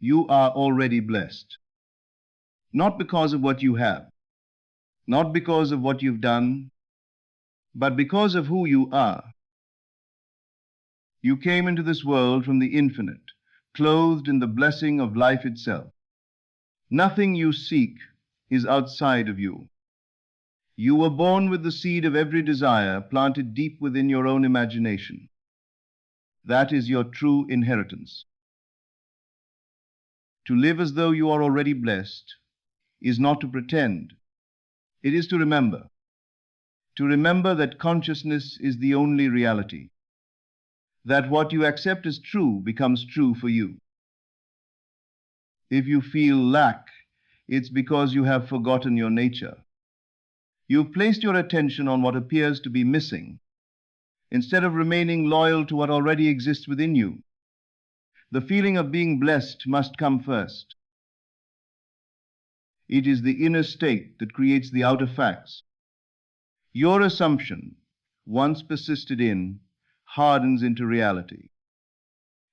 You are already blessed. Not because of what you have, not because of what you've done, but because of who you are. You came into this world from the infinite, clothed in the blessing of life itself. Nothing you seek is outside of you. You were born with the seed of every desire planted deep within your own imagination. That is your true inheritance. To live as though you are already blessed is not to pretend. It is to remember. To remember that consciousness is the only reality. That what you accept as true becomes true for you. If you feel lack, it's because you have forgotten your nature. You've placed your attention on what appears to be missing, instead of remaining loyal to what already exists within you. The feeling of being blessed must come first. It is the inner state that creates the outer facts. Your assumption, once persisted in, hardens into reality.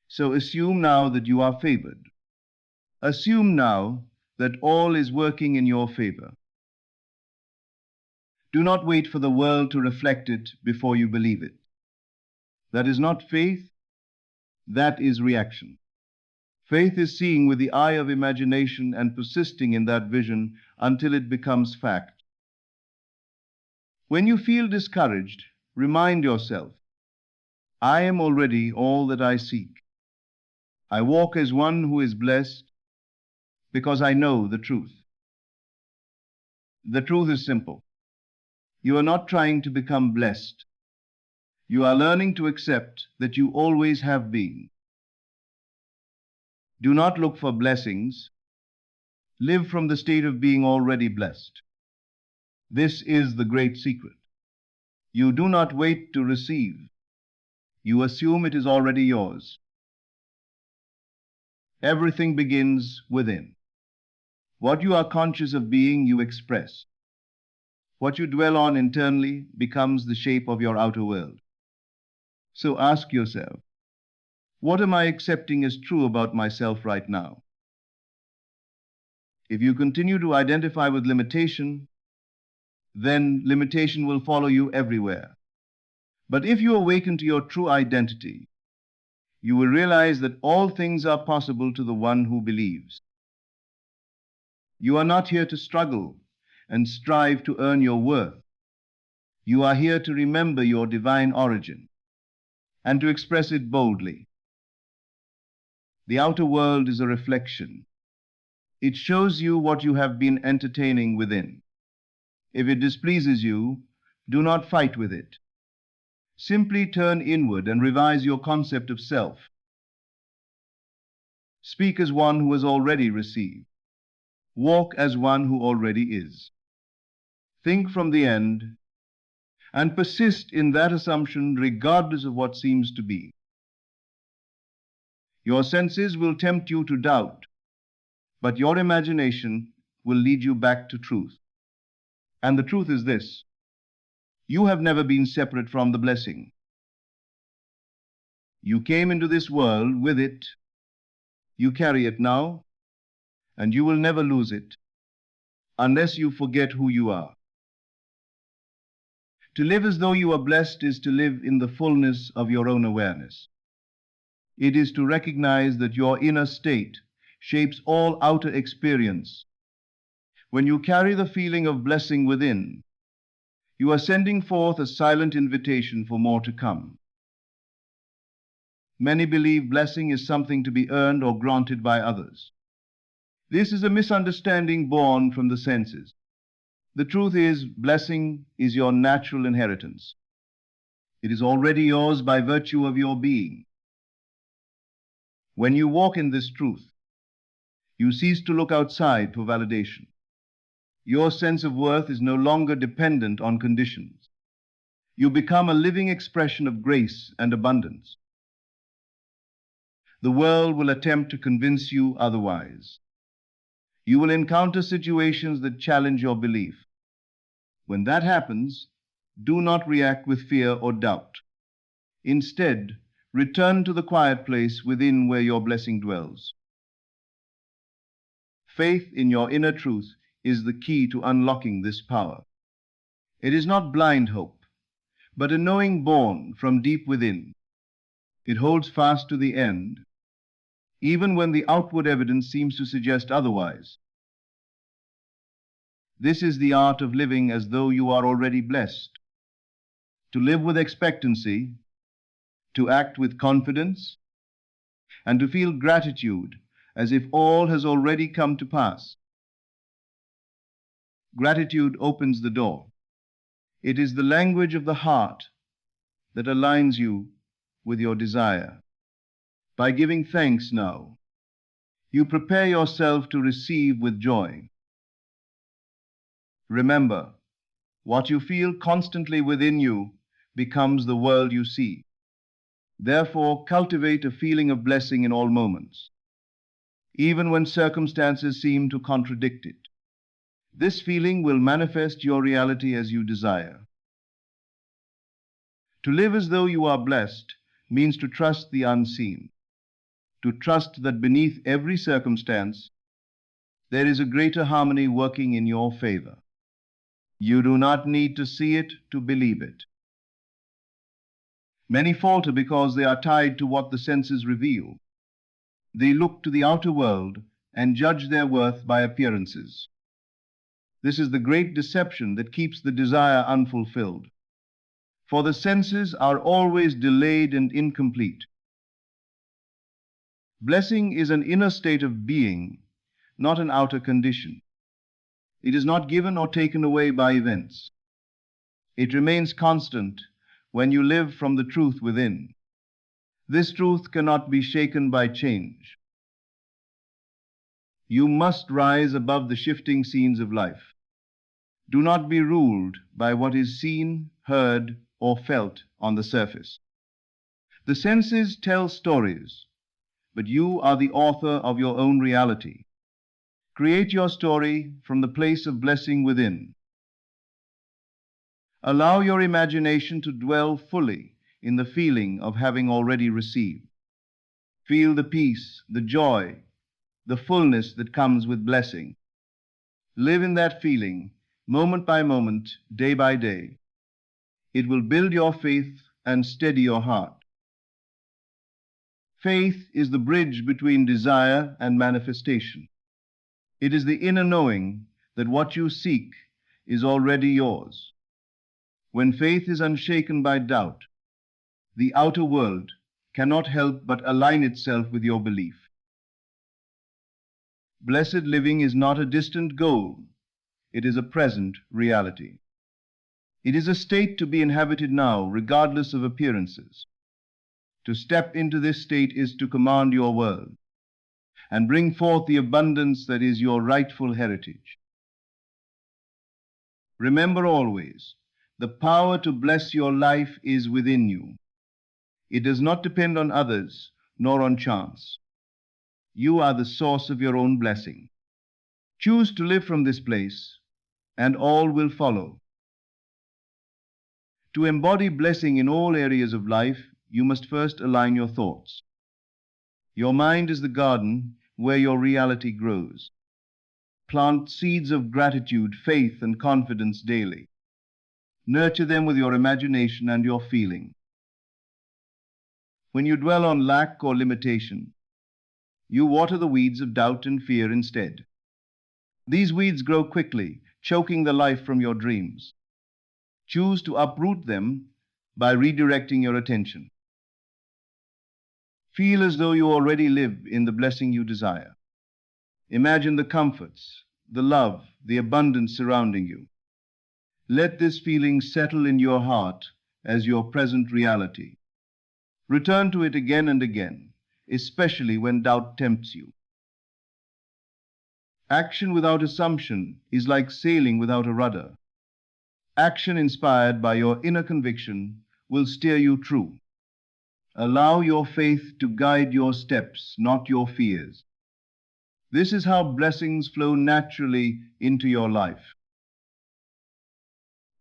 So assume now that you are favored. Assume now that all is working in your favor. Do not wait for the world to reflect it before you believe it. That is not faith, that is reaction. Faith is seeing with the eye of imagination and persisting in that vision until it becomes fact. When you feel discouraged, remind yourself, I am already all that I seek. I walk as one who is blessed because I know the truth. The truth is simple. You are not trying to become blessed. You are learning to accept that you always have been. Do not look for blessings. Live from the state of being already blessed. This is the great secret. You do not wait to receive. You assume it is already yours. Everything begins within. What you are conscious of being, you express. What you dwell on internally becomes the shape of your outer world. So ask yourself, what am I accepting as true about myself right now? If you continue to identify with limitation, then limitation will follow you everywhere. But if you awaken to your true identity, you will realize that all things are possible to the one who believes. You are not here to struggle and strive to earn your worth. You are here to remember your divine origin and to express it boldly. The outer world is a reflection. It shows you what you have been entertaining within. If it displeases you, do not fight with it. Simply turn inward and revise your concept of self. Speak as one who has already received. Walk as one who already is. Think from the end and persist in that assumption regardless of what seems to be. Your senses will tempt you to doubt, but your imagination will lead you back to truth. And the truth is this: you have never been separate from the blessing. You came into this world with it, you carry it now, and you will never lose it unless you forget who you are. To live as though you are blessed is to live in the fullness of your own awareness. It is to recognize that your inner state shapes all outer experience. When you carry the feeling of blessing within, you are sending forth a silent invitation for more to come. Many believe blessing is something to be earned or granted by others. This is a misunderstanding born from the senses. The truth is, blessing is your natural inheritance. It is already yours by virtue of your being. When you walk in this truth, you cease to look outside for validation. Your sense of worth is no longer dependent on conditions. You become a living expression of grace and abundance. The world will attempt to convince you otherwise. You will encounter situations that challenge your belief. When that happens, do not react with fear or doubt. Instead, return to the quiet place within where your blessing dwells. Faith in your inner truth is the key to unlocking this power. It is not blind hope, but a knowing born from deep within. It holds fast to the end, even when the outward evidence seems to suggest otherwise. This is the art of living as though you are already blessed. To live with expectancy, to act with confidence, and to feel gratitude as if all has already come to pass. Gratitude opens the door. It is the language of the heart that aligns you with your desire. By giving thanks now, you prepare yourself to receive with joy. Remember, what you feel constantly within you becomes the world you see. Therefore, cultivate a feeling of blessing in all moments, even when circumstances seem to contradict it. This feeling will manifest your reality as you desire. To live as though you are blessed means to trust the unseen, to trust that beneath every circumstance there is a greater harmony working in your favor. You do not need to see it to believe it. Many falter because they are tied to what the senses reveal. They look to the outer world and judge their worth by appearances. This is the great deception that keeps the desire unfulfilled. For the senses are always delayed and incomplete. Blessing is an inner state of being, not an outer condition. It is not given or taken away by events. It remains constant when you live from the truth within. This truth cannot be shaken by change. You must rise above the shifting scenes of life. Do not be ruled by what is seen, heard, or felt on the surface. The senses tell stories, but you are the author of your own reality. Create your story from the place of blessing within. Allow your imagination to dwell fully in the feeling of having already received. Feel the peace, the joy, the fullness that comes with blessing. Live in that feeling, moment by moment, day by day. It will build your faith and steady your heart. Faith is the bridge between desire and manifestation. It is the inner knowing that what you seek is already yours. When faith is unshaken by doubt, the outer world cannot help but align itself with your belief. Blessed living is not a distant goal. It is a present reality. It is a state to be inhabited now, regardless of appearances. To step into this state is to command your world and bring forth the abundance that is your rightful heritage. Remember always, the power to bless your life is within you. It does not depend on others nor on chance. You are the source of your own blessing. Choose to live from this place, and all will follow. To embody blessing in all areas of life, you must first align your thoughts. Your mind is the garden where your reality grows. Plant seeds of gratitude, faith, and confidence daily. Nurture them with your imagination and your feeling. When you dwell on lack or limitation, you water the weeds of doubt and fear instead. These weeds grow quickly, choking the life from your dreams. Choose to uproot them by redirecting your attention. Feel as though you already live in the blessing you desire. Imagine the comforts, the love, the abundance surrounding you. Let this feeling settle in your heart as your present reality. Return to it again and again, especially when doubt tempts you. Action without assumption is like sailing without a rudder. Action inspired by your inner conviction will steer you true. Allow your faith to guide your steps, not your fears. This is how blessings flow naturally into your life.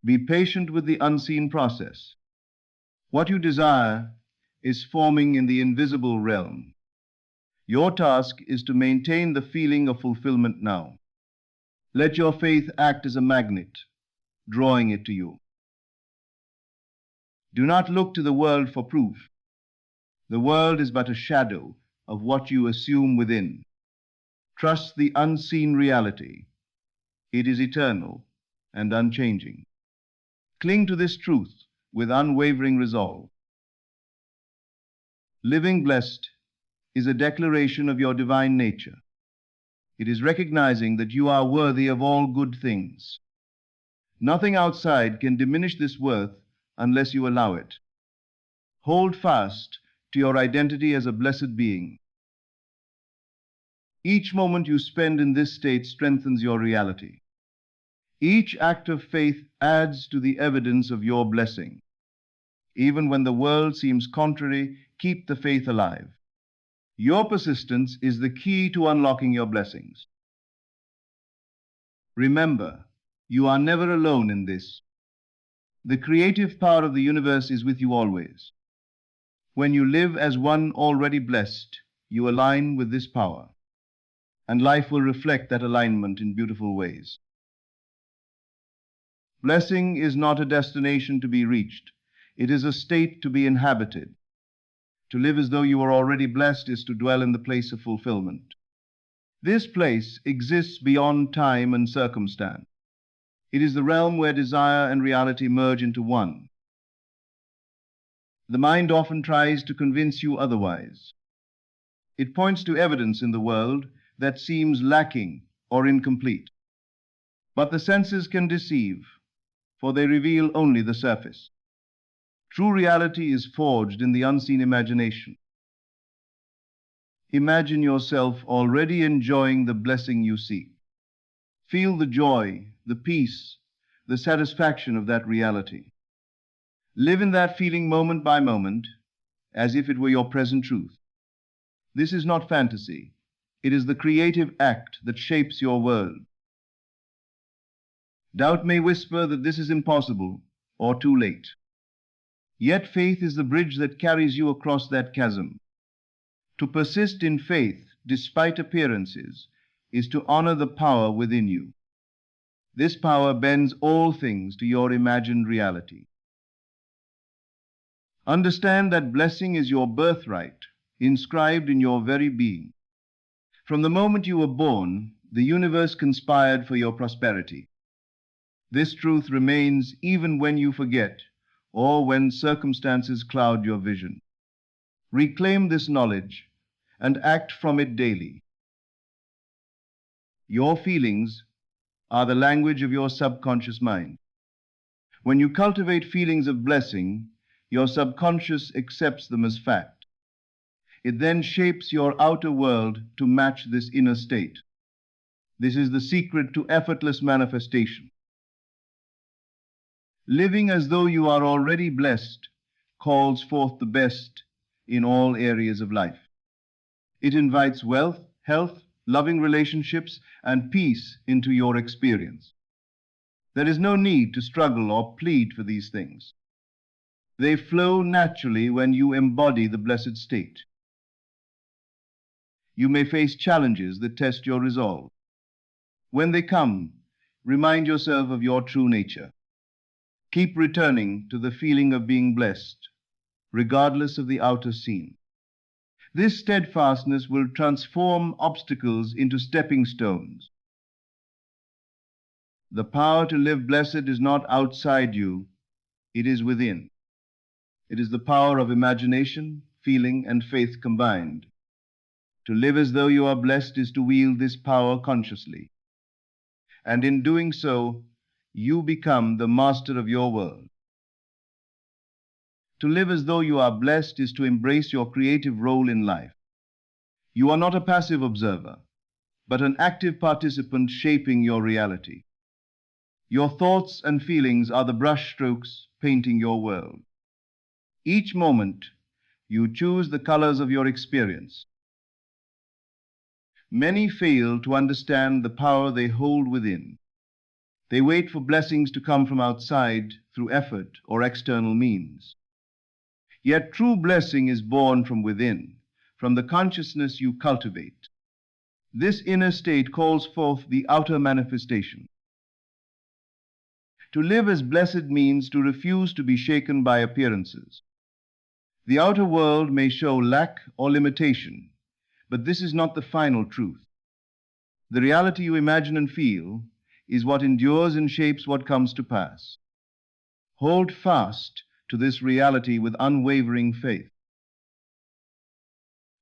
Be patient with the unseen process. What you desire is forming in the invisible realm. Your task is to maintain the feeling of fulfillment now. Let your faith act as a magnet, drawing it to you. Do not look to the world for proof. The world is but a shadow of what you assume within. Trust the unseen reality. It is eternal and unchanging. Cling to this truth with unwavering resolve. Living blessed is a declaration of your divine nature. It is recognizing that you are worthy of all good things. Nothing outside can diminish this worth unless you allow it. Hold fast to your identity as a blessed being. Each moment you spend in this state strengthens your reality. Each act of faith adds to the evidence of your blessing. Even when the world seems contrary, keep the faith alive. Your persistence is the key to unlocking your blessings. Remember, you are never alone in this. The creative power of the universe is with you always. When you live as one already blessed, you align with this power, and life will reflect that alignment in beautiful ways. Blessing is not a destination to be reached. It is a state to be inhabited. To live as though you are already blessed is to dwell in the place of fulfillment. This place exists beyond time and circumstance. It is the realm where desire and reality merge into one. The mind often tries to convince you otherwise. It points to evidence in the world that seems lacking or incomplete. But the senses can deceive, for they reveal only the surface. True reality is forged in the unseen imagination. Imagine yourself already enjoying the blessing you seek. Feel the joy, the peace, the satisfaction of that reality. Live in that feeling moment by moment, as if it were your present truth. This is not fantasy. It is the creative act that shapes your world. Doubt may whisper that this is impossible or too late. Yet faith is the bridge that carries you across that chasm. To persist in faith, despite appearances, is to honor the power within you. This power bends all things to your imagined reality. Understand that blessing is your birthright, inscribed in your very being. From the moment you were born, the universe conspired for your prosperity. This truth remains even when you forget, or when circumstances cloud your vision. Reclaim this knowledge and act from it daily. Your feelings are the language of your subconscious mind. When you cultivate feelings of blessing, your subconscious accepts them as fact. It then shapes your outer world to match this inner state. This is the secret to effortless manifestation. Living as though you are already blessed calls forth the best in all areas of life. It invites wealth, health, loving relationships, and peace into your experience. There is no need to struggle or plead for these things. They flow naturally when you embody the blessed state. You may face challenges that test your resolve. When they come, remind yourself of your true nature. Keep returning to the feeling of being blessed, regardless of the outer scene. This steadfastness will transform obstacles into stepping stones. The power to live blessed is not outside you, it is within. It is the power of imagination, feeling, and faith combined. To live as though you are blessed is to wield this power consciously. And in doing so, you become the master of your world. To live as though you are blessed is to embrace your creative role in life. You are not a passive observer, but an active participant shaping your reality. Your thoughts and feelings are the brushstrokes painting your world. Each moment, you choose the colors of your experience. Many fail to understand the power they hold within. They wait for blessings to come from outside through effort or external means. Yet true blessing is born from within, from the consciousness you cultivate. This inner state calls forth the outer manifestation. To live as blessed means to refuse to be shaken by appearances. The outer world may show lack or limitation, but this is not the final truth. The reality you imagine and feel is what endures and shapes what comes to pass. Hold fast to this reality with unwavering faith.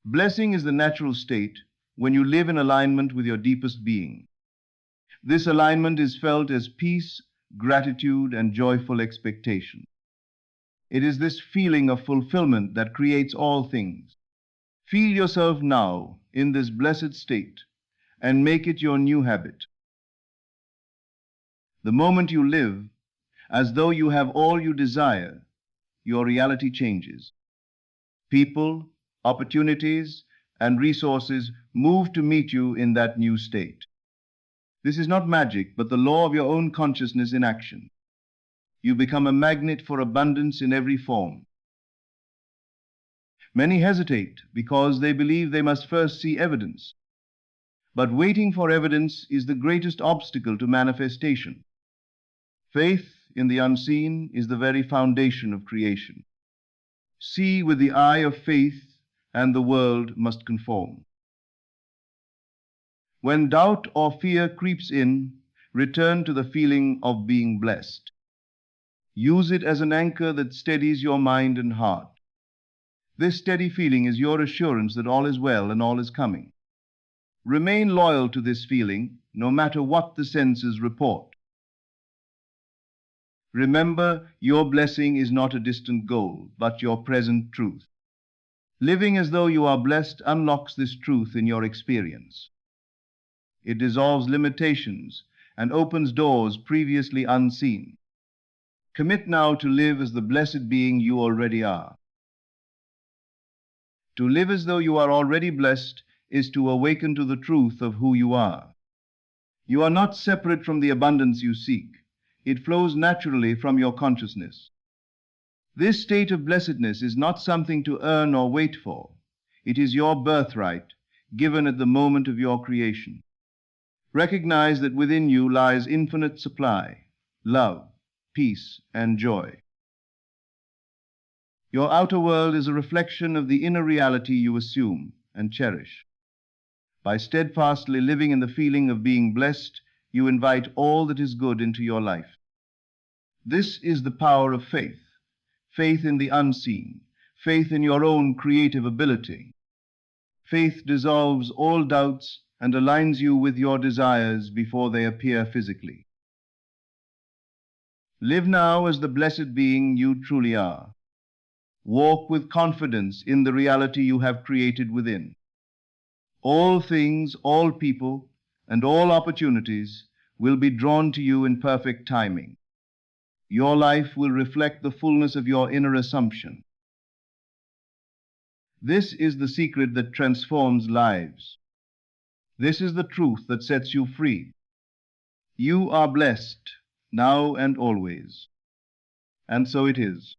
Blessing is the natural state when you live in alignment with your deepest being. This alignment is felt as peace, gratitude, and joyful expectation. It is this feeling of fulfillment that creates all things. Feel yourself now in this blessed state and make it your new habit. The moment you live as though you have all you desire, your reality changes. People, opportunities, and resources move to meet you in that new state. This is not magic, but the law of your own consciousness in action. You become a magnet for abundance in every form. Many hesitate because they believe they must first see evidence. But waiting for evidence is the greatest obstacle to manifestation. Faith in the unseen is the very foundation of creation. See with the eye of faith, and the world must conform. When doubt or fear creeps in, return to the feeling of being blessed. Use it as an anchor that steadies your mind and heart. This steady feeling is your assurance that all is well and all is coming. Remain loyal to this feeling, no matter what the senses report. Remember, your blessing is not a distant goal, but your present truth. Living as though you are blessed unlocks this truth in your experience. It dissolves limitations and opens doors previously unseen. Commit now to live as the blessed being you already are. To live as though you are already blessed is to awaken to the truth of who you are. You are not separate from the abundance you seek. It flows naturally from your consciousness. This state of blessedness is not something to earn or wait for. It is your birthright, given at the moment of your creation. Recognize that within you lies infinite supply, love, peace, and joy. Your outer world is a reflection of the inner reality you assume and cherish. By steadfastly living in the feeling of being blessed, you invite all that is good into your life. This is the power of faith, faith in the unseen, faith in your own creative ability. Faith dissolves all doubts and aligns you with your desires before they appear physically. Live now as the blessed being you truly are. Walk with confidence in the reality you have created within. All things, all people, and all opportunities will be drawn to you in perfect timing. Your life will reflect the fullness of your inner assumption. This is the secret that transforms lives. This is the truth that sets you free. You are blessed, now and always. And so it is.